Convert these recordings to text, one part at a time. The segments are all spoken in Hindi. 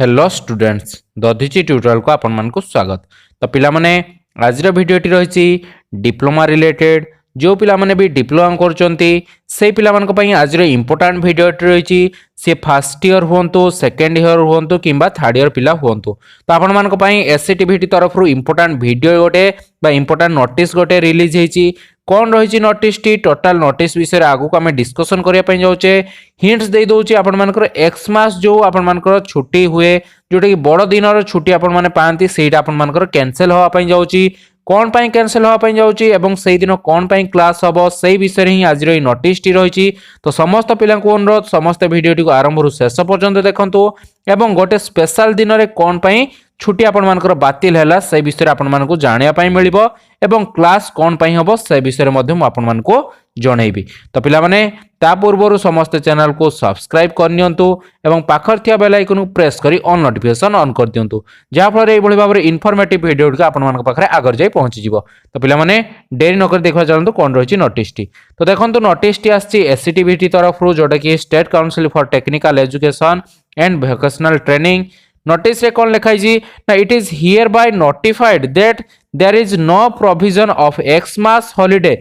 हेलो स्टूडेंट्स दधिची ट्यूटोरियल को आपण मान को स्वागत। तो पिला माने आज भिडियोटी रही डिप्लोमा रिलेटेड जो पिला माने भी डिप्लोमा करचंती से पिला मान को पई आज इंपोर्टेंट भिडियोटी रही सी फर्स्ट ईयर हुंतु सेकेंड ईयर हुंतु किंबा थर्ड ईयर पिला हुंतु। तो आपण मान को पई एससीटीवीटी तरफ इंपोर्टेंट वीडियो गोटे बा इंपोर्टेंट नोटिस गोटे रिलीज होईची। कौन रही नोटिस टी टोटाल नोटिस विषय आगु को आम डिस्कसन करने जाऊे हिंट्स दे दौचे आपण मानकर एक्समास जो आपण मानकर छुट्टी हुए जोटा कि बड़ दिन छुट्टी आपण माने पाती सेटा आपण मानकर कैंसिल होगा जाऊँगी कौन पाई कैंसिल होगा जाऊँगी एवं से दिन कौन पाई क्लास हम से विषय ही आज नोटिस टी रही। तो समस्त पिला अनुरोध समस्त भिडियो आरंभ शेष पर्यंत देखंतु एवं गोटे स्पेशल दिन में कौन पाई छुट्टी आपण मानकर बातिल हैला से विषय आपण मानकु जानिया पाई मिलिबो एवं क्लास कौन पाई हबो से विषय मध्य मु आपण मानकु जणैबी। तो पिला माने ता पूर्वरु समस्त चैनल को सब्सक्राइब करनियंतु एवं पाखर थिया बेल आइकन को प्रेस करी ऑन नोटिफिकेशन ऑन कर दियंतु जहा फल रे एभली भाबरे इन्फॉर्मेटिव वीडियो का आपण मानक पाखरे आगर जाई पहुंची जिवो। तो पिला माने देरी न कर देखा चलंतु कोन रहिछि नोटिस टी। तो देखंतु नोटिस टी आछि एससीटीवीटी तरफ रु जोटा कि state council for technical education and vocational training. Notice रे कौन लिखाई जी ना it is hereby notified that there is no provision of Xmas holiday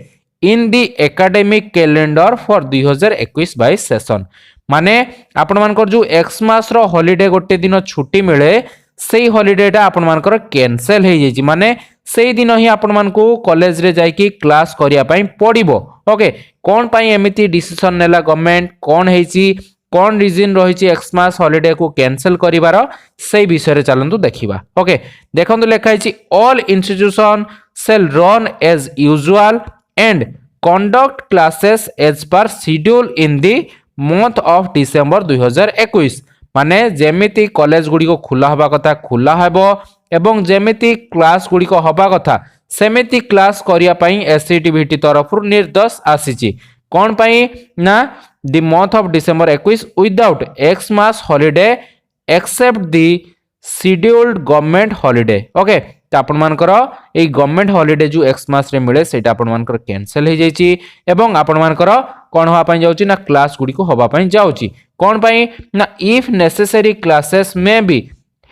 in the academic calendar for 2021-22 session. माने आपण मानकर जो एक्समास रो हॉलिडे गोटे दिन छुट्टी मिले सेही हॉलिडेटा आपण मानकर कैंसिल हो जाइछि माने सेही दिन ही आपण मानकु कॉलेज रे जाई कि क्लास करिया पई पड़िबो। ओके कोन पई एमिति डिसीजन नेला गवर्नमेंट कौन हेछि कौन रीजन रही एक्समास हॉलिडे को कैंसिल करिवार से विषय चलतु देखा। ओके देखो लिखाई all institution shall run as usual and conduct classes as per schedule in the month of December 2021। माने जेमिति कॉलेज गुडी को खुला हवा कथा खुला हेबो एवं जेमिति क्लास गुडी को हवा कथा सेमिति क्लास करिया पई एससीटीवीटी तरफ निर्देश आसीची। कौन पाई ना the month of December 21 without Xmas holiday except the scheduled government holiday. Okay तो आपण मानकर ए गवर्नमेंट हॉलिडे जो एक्समास रे मिले सेटा आपण मानकर कैंसिल हो जाइछि एवं आपण मानकर कोन होआ पई जाउछि ना क्लास गुडी को होबा पई जाउछि। कोन पई ना if necessary classes may be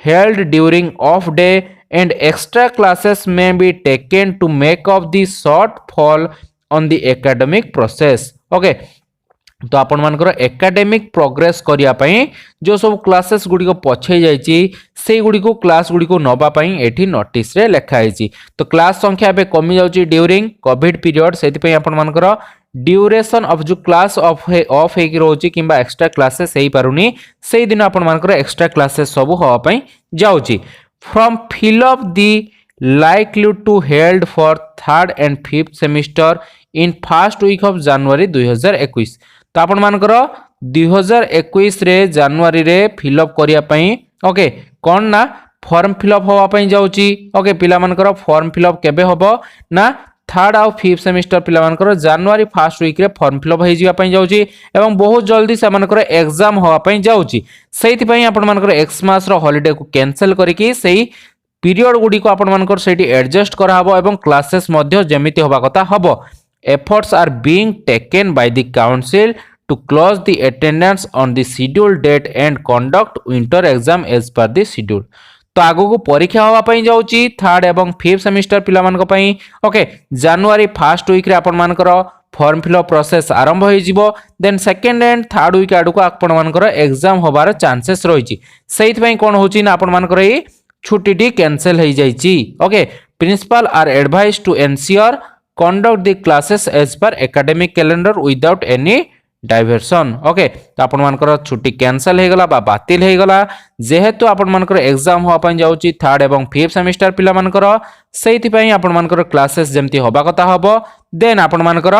held during off day and extra classes may be taken to make up the shortfall on the academic process. Okay तो आपण मानकर एकेडमिक प्रोग्रेस करिया पई जो सब क्लासेस गुडी को पछै जाइछि से गुडी को क्लास गुडी को नबा पई एठी नोटिस रे लिखा आइछि। तो क्लास संख्या बे कमी जाउछि ड्यूरिंग कोविड पीरियड सेति पई आपण मानकर ड्यूरेशन ऑफ जो क्लास ऑफ हे कि रहउछि किबा एक्स्ट्रा क्लासेस हेई पारुनी सेही दिन आपण मानकर एक्स्ट्रा क्लासेस सब होवा पई जाउछि। From fill up the likelihood to held for third and fifth semester in first week of January 2021। तो आपण मानकर 2021 रे जनवरी रे फिलअप करिया पई ओके कोन ना फॉर्म फिलअप होवा पई जाउची। ओके पिला मानकर फॉर्म फिलअप केबे होबो ना थर्ड और फिफ्थ सेमिस्टर पिला मानकर जनवरी फर्स्ट वीक रे फॉर्म फिलअप हो जिया पई जाउची एवं बहुत जल्दी से मानकर एग्जाम होवा पई जाउची। सेहि पई आपण मानकर एक्समास रो हॉलिडे को कैंसिल करिकि सेही पीरियड गुडी को आपण मानकर सेठी एडजस्ट करा हबो एवं क्लासेस मध्य जेमिति होबा कथा हबो। Efforts are being taken by the council to close the attendance on the scheduled date and conduct winter exam as per the schedule. तो आगो को परीक्षा होबा पई जाउची थर्ड एवं फिफ्थ सेमिस्टर पिला मानक पई। ओके जनवरी फर्स्ट वीक रे आपण मानकर फॉर्म फिलअप प्रोसेस आरंभ हो जिवो then second and third week आडू को आपण मानकर एग्जाम होबार चांसेस रहिछि। सेहि पई कोन होछि ना आपण मानकर ए छुट्टी टी कैंसिल हो जाइछि। Okay principal are advise to ensure conduct the classes as per academic calendar without any diversion. Okay तो आपण मानकर छुट्टी कैंसिल हो गला बा बातिल हो गला जेहेतु आपण मानकर एग्जाम होआ पई जाउछि थर्ड एवं फिफ्थ सेमिस्टर पिला मानकर सेहि पई आपण मानकर क्लासेस जेमति होबा कथा हबो देन आपण मानकर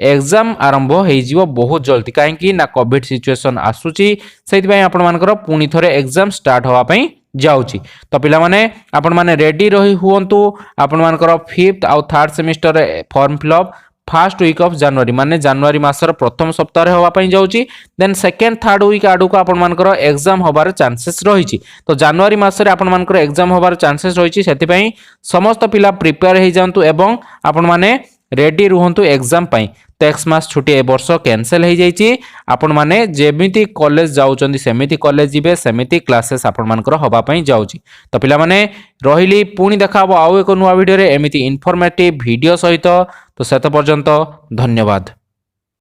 एग्जाम आरंभ हो जिवो बहुत जल्दी काहे कि ना कोविड सिचुएशन आसुछि सेहि पई आपण मानकर पुनी थरे एग्जाम स्टार्ट होआ पई जाउची। तो पिला माने आपण माने रेडी रही हुंतु आपण मानकर फिफ्थ और third semester form fill up first week of January माने जनवरी मासर प्रथम सप्ताह रे होवा पई जाउची देन सेकंड थर्ड वीक आडू को आपण मानकर एग्जाम होबार चांसेस रहिछि। तो जनवरी मासरे आपण मानकर एग्जाम होबार चांसेस रहिछि सेति पई समस्त पिला प्रिपेयर हे जानतु एवं आपण माने रेडी रुहंतु एग्जाम पई। तो एक्समास छुट्टी ए वर्ष कैंसल हो जाइए। आपण माने जेमिति कॉलेज जाउचंदी सेमिति कॉलेज जिबे सेमिति क्लासेस आपण मानकर हबा पई जाउची। तो पिला माने रहिली पुणी देखा आउ एक नुआ वीडियो रे एमिति इन्फॉर्मेटिव वीडियो सहित। तो सेत पर्यंत धन्यवाद।